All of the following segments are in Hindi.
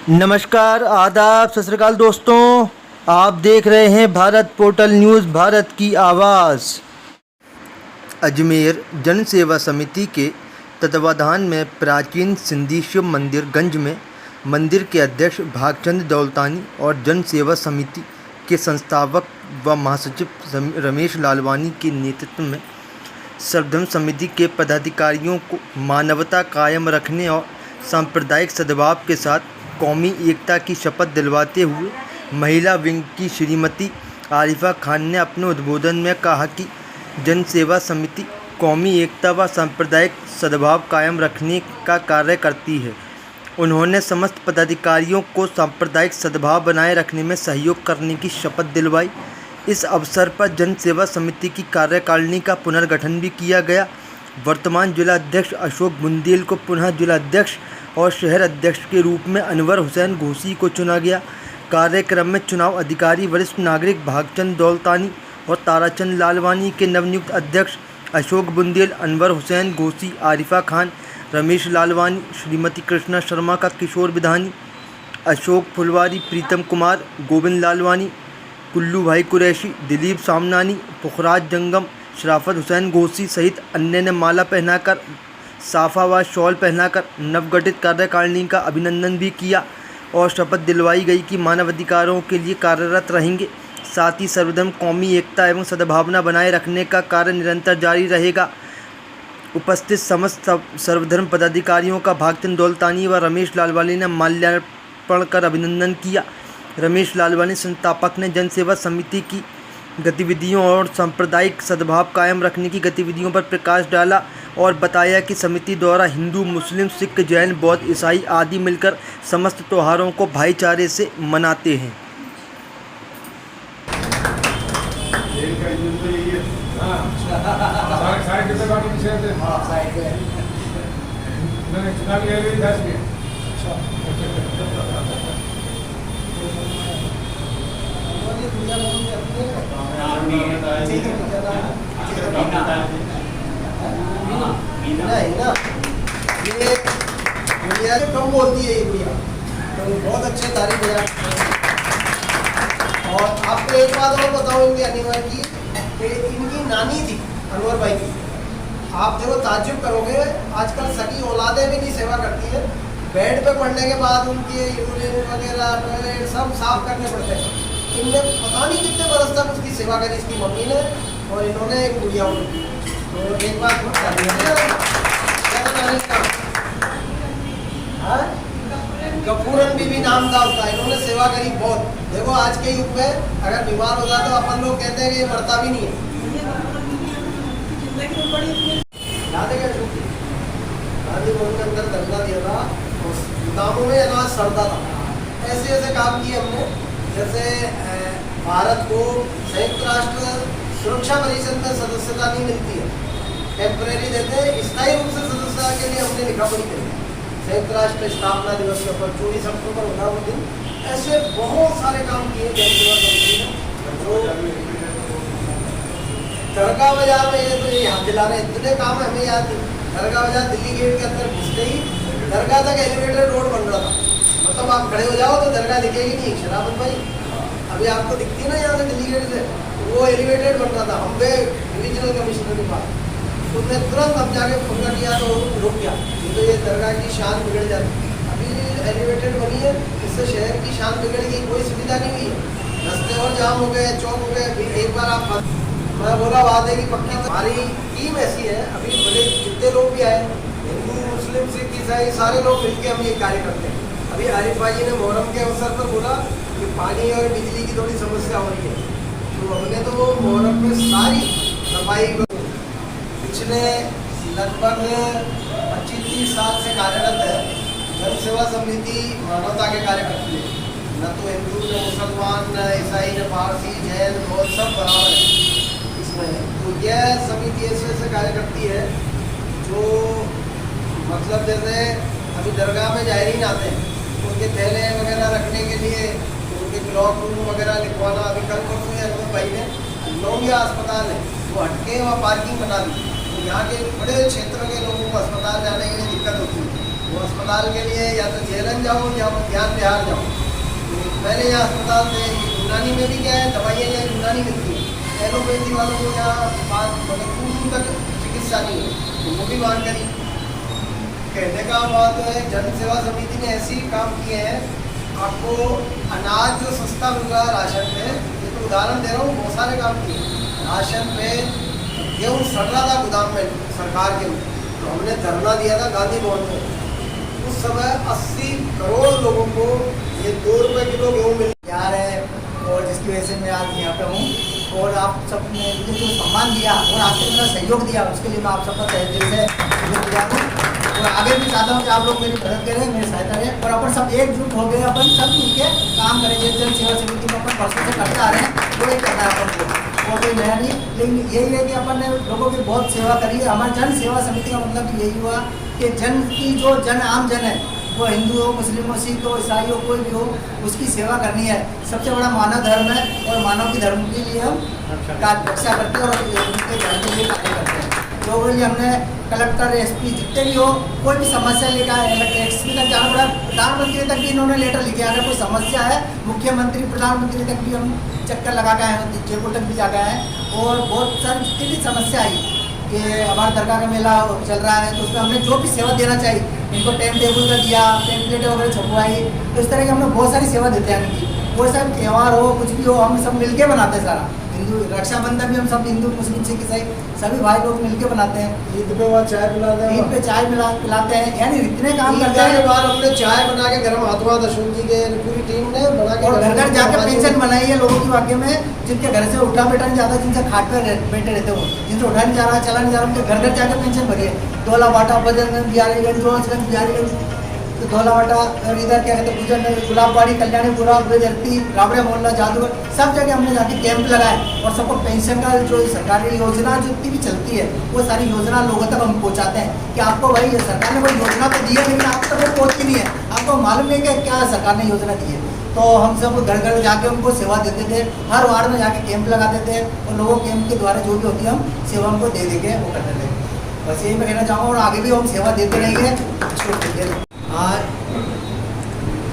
नमस्कार, आदाब, सत श्री अकाल दोस्तों। आप देख रहे हैं भारत पोर्टल न्यूज़, भारत की आवाज़। अजमेर जन सेवा समिति के तत्वाधान में प्राचीन सिंधी शिव मंदिर गंज में मंदिर के अध्यक्ष भागचंद दौलतानी और जन सेवा समिति के संस्थापक व महासचिव रमेश लालवानी के नेतृत्व में सर्वधर्म समिति के पदाधिकारियों को मानवता कायम रखने और सांप्रदायिक सद्भाव के साथ कौमी एकता की शपथ दिलवाते हुए महिला विंग की श्रीमती आरिफा खान ने अपने उद्बोधन में कहा कि जन सेवा समिति कौमी एकता व सांप्रदायिक सद्भाव कायम रखने का कार्य करती है। उन्होंने समस्त पदाधिकारियों को सांप्रदायिक सद्भाव बनाए रखने में सहयोग करने की शपथ दिलवाई। इस अवसर पर जन सेवा समिति की कार्यकारिणी का पुनर्गठन भी किया गया। वर्तमान जिला अध्यक्ष अशोक बुंदेल को पुनः जिला अध्यक्ष और शहर अध्यक्ष के रूप में अनवर हुसैन घोसी को चुना गया। कार्यक्रम में चुनाव अधिकारी वरिष्ठ नागरिक भागचंद दौलतानी और ताराचंद लालवानी के नवनियुक्त अध्यक्ष अशोक बुंदेल, अनवर हुसैन घोसी, आरिफा खान, रमेश लालवानी, श्रीमती कृष्णा शर्मा का किशोर विधानी, अशोक फुलवारी, प्रीतम कुमार, गोविंद लालवानी, कुल्लू भाई कुरैशी, दिलीप सामनानी, पुखराज जंगम, शराफत हुसैन घोसी सहित अन्य ने माला पहनाकर साफा व शॉल पहनाकर नवगठित कार्यकारिणी का अभिनंदन भी किया और शपथ दिलवाई गई कि मानवाधिकारों के लिए कार्यरत रहेंगे। साथ ही सर्वधर्म कौमी एकता एवं सद्भावना बनाए रखने का कार्य निरंतर जारी रहेगा। उपस्थित समस्त सर्वधर्म पदाधिकारियों का भागचंद दौलतानी व रमेश लालवानी ने माल्यार्पण कर अभिनंदन किया। रमेश लालवानी संस्थापक ने जन सेवा समिति की गतिविधियों और सांप्रदायिक सद्भाव कायम रखने की गतिविधियों पर प्रकाश डाला और बताया कि समिति द्वारा हिंदू, मुस्लिम, सिख, जैन, बौद्ध, ईसाई आदि मिलकर समस्त त्योहारों को भाईचारे से मनाते हैं। ये गुड़िया कम बोलती है, ये गुड़िया तो बहुत अच्छे तारीफ है। और आपको एक बात और बताऊंगी अनिवार्य की कि इनकी नानी थी अनवर भाई की। आप देखो, ताज्जुब करोगे, आजकल सभी औलादें भी नहीं सेवा करती है। बेड पे पड़ने के बाद उनकी यूरिन वगैरह टॉयलेट सब साफ करने पड़ते हैं। इनने पता नहीं कितने बरस तक उसकी सेवा करी इसकी मम्मी ने, और इन्होंने एक गुड़िया उनकी। तो एक बात गफूरन बीबी नाम था उसका, इन्होंने सेवा करी बहुत। देखो आज के युग में अगर बीमार हो जाए तो अपन लोग कहते हैं कि ये मरता भी नहीं है। याद है क्या छुट्टी गांधी भवन के अंदर धरना दिया था, दामों में अनाज सड़ता था। ऐसे ऐसे काम किए हमने, जैसे भारत को संयुक्त राष्ट्र सुरक्षा परिषद में सदस्यता नहीं मिलती है, टेम्परेरी देते हैं। स्थायी रूप से सदस्यता के लिए हमने लिखा पड़ी थी संयुक्त राष्ट्र स्थापना दिवस के ऊपर 24 अक्टूबर होना वो दिन। ऐसे बहुत सारे काम किए जन सेवा समिति ने। जो दरगाह बाजार में ये तो याद दिला रहे, इतने काम हमें याद। दरगाह बाजार दिल्ली गेट के अंदर घुसते ही दरगाह तक एलिवेटेड रोड बन रहा था। मतलब आप खड़े हो जाओ तो दरगाह दिखेगी नहीं। शराफत भाई अभी आपको दिखती है ना यहाँ से दिल्ली गेट से, वो एलिवेटेड बन रहा था। हम गए डिविजनल कमिश्नर के पास, उसने तुरंत अब जाके फोन किया तो रुक गया, तो ये दरगाह की शान बिगड़ जाती। अभी एलिवेटेड बनी है, इससे शहर की शान बिगड़ गई, कोई सुविधा नहीं हुई है। रास्ते और जाम हो गए, चौक हो गए। एक बार आप मैं बोला बात है कि पक्की हमारी टीम ऐसी है, अभी भले जितने लोग भी आए, हिंदू, मुस्लिम, सिख, ईसाई सारे लोग मिलकर हम ये कार्य करते हैं। अभी आरिफ भाई ने मोहर्रम के अवसर पर बोला कि पानी और बिजली की थोड़ी समस्या हो रही है, तो हमने तो मोहर्रम में सारी सफाई पिछले लगभग 25-30 साल से कार्यरत है। जन सेवा समिति मानवता के कार्य करती है, न तो हिंदू, न मुसलमान, न ईसाई, न पारसी, जैन, बौद्ध सब बराबर है इसमें। तो यह समिति ऐसे कार्य करती है जो मतलब जैसे अभी दरगाह में जायरीन आते हैं, उनके थैले वगैरह रखने के लिए उनके क्लॉक रूम वगैरह लिखवाना। अभी कल परसों अनवर भाई ने लौंगिया अस्पताल है वो हटके वहाँ पार्किंग बना दी। यहाँ के बड़े क्षेत्र के लोगों को अस्पताल जाने के लिए दिक्कत होती है, वो अस्पताल के लिए या तो जेरन जाओ या ज्ञान बिहार जाओ। पहले यहाँ अस्पताल थे, यूनानी में भी क्या है, दवाइयाँ यहाँ यूनानी मिलती हैं, एलोपैथी वालों को यहाँ बात मतलब दूर तक चिकित्सा नहीं है, तो वो भी मांग करी। कहने का बात है जन सेवा समिति ने ऐसे काम किए हैं, आपको अनाज जो सस्ता मिल रहा है राशन पे, ये तो उदाहरण दे रहा हूँ, बहुत सारे काम किए। राशन पे गेहूँ सड़ रहा था गोदाम में सरकार के, तो हमने धरना दिया था गांधी भवन में। उस समय 80 करोड़ लोगों को ये 2 रुपये किलो गेहूँ मिल यार है, और जिसकी वजह से मैं आज यहाँ पे हूँ। और आप सबने मुझे जो सम्मान दिया और आपने मेरा सहयोग दिया, उसके लिए मैं आप सबका तहे दिल से शुक्रिया हूँ। और आगे भी चाहता हूँ कि आप लोग मेरी मदद करें, मेरी सहायता करें, और अपन सब एकजुट हो गए, अपन सब मिलके काम करें। जन सेवा समिति में अपन परसों से करते आ रहे हैं, वो एक करना है अपन को, और कोई नया नहीं। लेकिन यही है कि अपन ने लोगों की बहुत सेवा करी है। हमारी जन सेवा समिति का मतलब यही हुआ कि जन की जो आम जन है, वो हिंदू हो, मुस्लिम हो, सिख हो, ईसाई हो, कोई भी हो, उसकी सेवा करनी है। सबसे बड़ा मानव धर्म है, और मानव की धर्म के लिए हम रक्षा करते हैं और उनके धर्म के लिए कार्य करते हैं। तो उसके लिए हमने कलेक्टर, एसपी जितने भी हो, कोई भी समस्या लेकर आए, एसपी तक जाना पड़ा, प्रधानमंत्री तक भी इन्होंने लेटर लिखे। अगर कोई समस्या है, मुख्यमंत्री, प्रधानमंत्री तक भी हम चक्कर लगा के आए, जयपुर तक भी जाकर आए। और बहुत सारी जितनी भी समस्या आई कि हमारे दरगाह का मेला चल रहा है, तो उसमें हमने जो भी सेवा देना चाहिए, इनको टाइम टेबल का दिया, पेम्पलेट वगैरह छपवाई, तो इस तरह की हमने बहुत सारी सेवा देते हैं इनकी। कोई सा त्यौहार हो, कुछ भी हो, हम सब मिलके बनाते हैं सारा। हिंदू रक्षाबंधन भी हम सब हिंदू, मुस्लिम, सिख, ईसाई सभी भाई लोग मिलके बनाते हैं। ईद पे वहाँ चाय पिलाते हैं, ईद पे चाय पिलाते हैं, यानी इतने काम करते हैं। हैं। बार हमने चाय बना के गर्म हाथों अशोक जी के पूरी टीम ने बना के, और घर घर जाकर पेंशन बनाई है लोगों की वाकई में, जिनके घर से उठा बैठा नहीं जाता, जिनसे खाट पर बैठे रहते हो, जिनसे उठा नहीं जा रहा, चला नहीं जा रहा, उनके घर घर जाकर पेंशन भरी है। धौलावाटा, बजरंगगंज, बिहारीगंज, जोशगंज, बिहारीगंज, तो धौलावाटा, और इधर क्या कहते हैं गुजर, गुलाबबाड़ी, कल्याणीपुरा, बुरेधरती, रावड़े मोहल्ला, जादूगर, सब जगह हमने जाके कैंप लगाए और सबको पेंशन का जो सरकारी योजना जितनी भी चलती है, वो सारी योजना लोगों तक हम पहुँचाते हैं कि आपको भाई ये सरकार ने कोई योजना तो दी है, लेकिन आप तक वो पहुँचती नहीं है, आपको मालूम नहीं कि क्या सरकार ने योजना दी है। तो हम सब घर घर जाके उनको सेवा देते थे, हर वार्ड में जाके कैंप लगाते थे, और लोगों कैंप के द्वारा जो भी होती है हम सेवा उनको दे के वो करते थे। बस यही मैं कहना चाहूँगा, और आगे भी हम सेवा देते रहेंगे। आज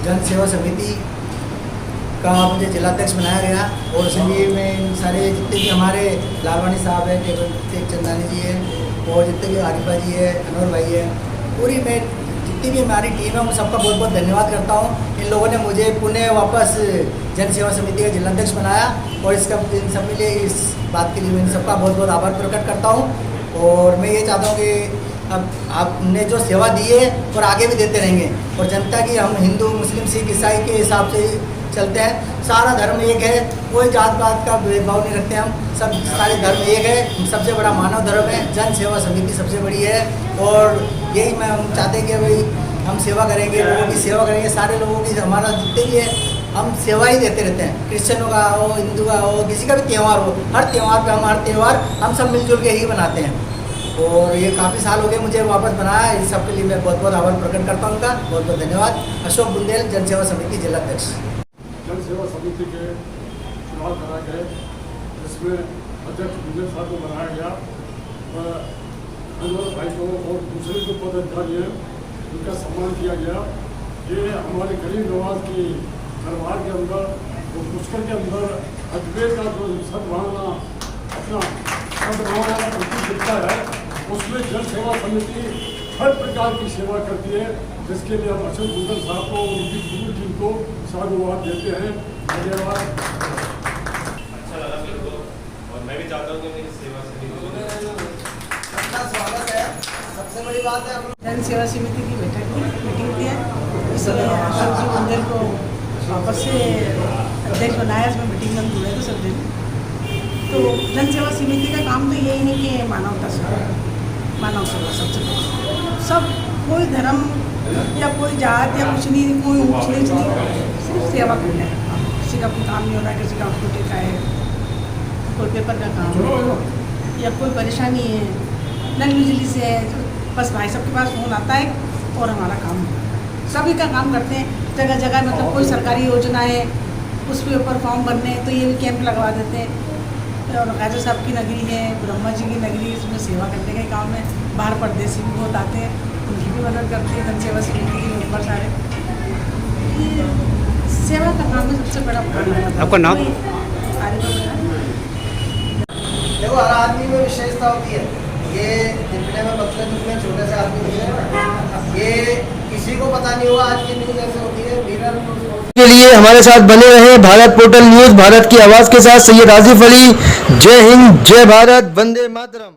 जन सेवा समिति का मुझे जिलाध्यक्ष बनाया गया, और इसलिए मैं इन सारे जितने भी हमारे लालवानी साहब हैं, टेबल शेख चंदानी जी हैं, और जितने भी आरिफा जी है, अनवर भाई है, पूरी मैं जितनी भी हमारी टीम है, मैं सबका बहुत बहुत धन्यवाद करता हूँ। इन लोगों ने मुझे पुणे वापस जन सेवा समिति का जिलाध्यक्ष बनाया, और इसका इन सब के लिए, इस बात के लिए मैं इन सबका बहुत बहुत आभार प्रकट करता हूँ। और मैं ये चाहता हूँ कि अब आपने जो सेवा दी है और आगे भी देते रहेंगे, और जनता की, हम हिंदू, मुस्लिम, सिख, ईसाई के हिसाब से चलते हैं। सारा धर्म एक है, कोई जात पात का भेदभाव नहीं रखते हम, सब सारे धर्म एक है। सबसे बड़ा मानव धर्म है, जन सेवा समिति सबसे बड़ी है। और यही मैं हम चाहते हैं कि भाई हम सेवा करेंगे, लोगों की सेवा करेंगे, सारे लोगों की, हमारा जितने भी है हम सेवा ही देते रहते हैं। क्रिश्चियनों का हो, हिंदू का हो, किसी का भी त्यौहार हो, हर त्यौहार पर हम हर त्यौहार हम सब मिलजुल के ही बनाते हैं। और ये काफ़ी साल हो गए मुझे वापस बनाया, इस सब के लिए मैं बहुत बहुत आभार प्रकट करता हूँ उनका। बहुत बहुत धन्यवाद। अशोक बुंदेल, जन सेवा समिति जिलाध्यक्ष। जन सेवा समिति के चुनाव कराए गए, जिसमें अध्यक्ष बुंदेल साहब को बनाया गया, अनवर भाई को और दूसरे जो पदाधिकारी हैं उनका सम्मान किया गया। ये हमारे गरीब नवाज की दरबार के अंदर और पुष्कर के अंदर अजमेर का जो सद्भावना, अपना सद्भावना का प्रतीक दिखता है, उसमें जन सेवा समिति हर प्रकार की सेवा करती है, जिसके लिए हम अशोक बुंदेल साहब को, उनकी पूरी टीम को साधुवाद देते हैं। धन्यवाद। अच्छा लगा मेरे को, और मैं भी चाहता हूँ कि मेरी सेवा स्वागत है। सबसे बड़ी बात है जन सेवा समिति की मीटिंग थी, इसलिए अशोक जी बुंदेल को वापस से अध्यक्ष बनाया। इसमें मीटिंग में जुड़े थे सब दिन। तो जन सेवा समिति का काम तो यही है कि मानवता सेवा, मानव सेवा सबसे बड़ा। सब कोई धर्म या कोई जात या कुछ नहीं, कोई ऊँच नीच नहीं, सिर्फ सेवा करना है। किसी का कोई काम नहीं हो रहा है, किसी का कंप्यूटर का है, कोई पेपर का काम है, या कोई परेशानी है, नल बिजली से है, बस भाई सबके पास फ़ोन आता है और हमारा काम है। सभी का काम करते हैं जगह जगह। मतलब कोई सरकारी योजना है, उसके ऊपर फॉर्म भरने हैं, तो ये भी कैंप लगवा देते हैं। और खाजा साहब की नगरी है, ब्रह्मा जी की नगरी, इसमें सेवा करने का काम है। बाहर परदेसी भी बहुत आते हैं, उनकी भी मदद करती है जन सेवा समिति के मेंबर सारे। ये सेवा का काम है सबसे बड़ा काम। आपका नाम? देखो हर आदमी में विशेषता होती है, ये दिखने में पतले दुखने छोटे से आदमी होते हैं, ये किसी को पता नहीं होगा आज की न्यूज़ ऐसे होती है। मिरर के लिए हमारे साथ बने रहे भारत पोर्टल न्यूज़, भारत की आवाज़ के साथ सैयद आसिफ अली। जय हिंद, जय भारत, वंदे मातरम।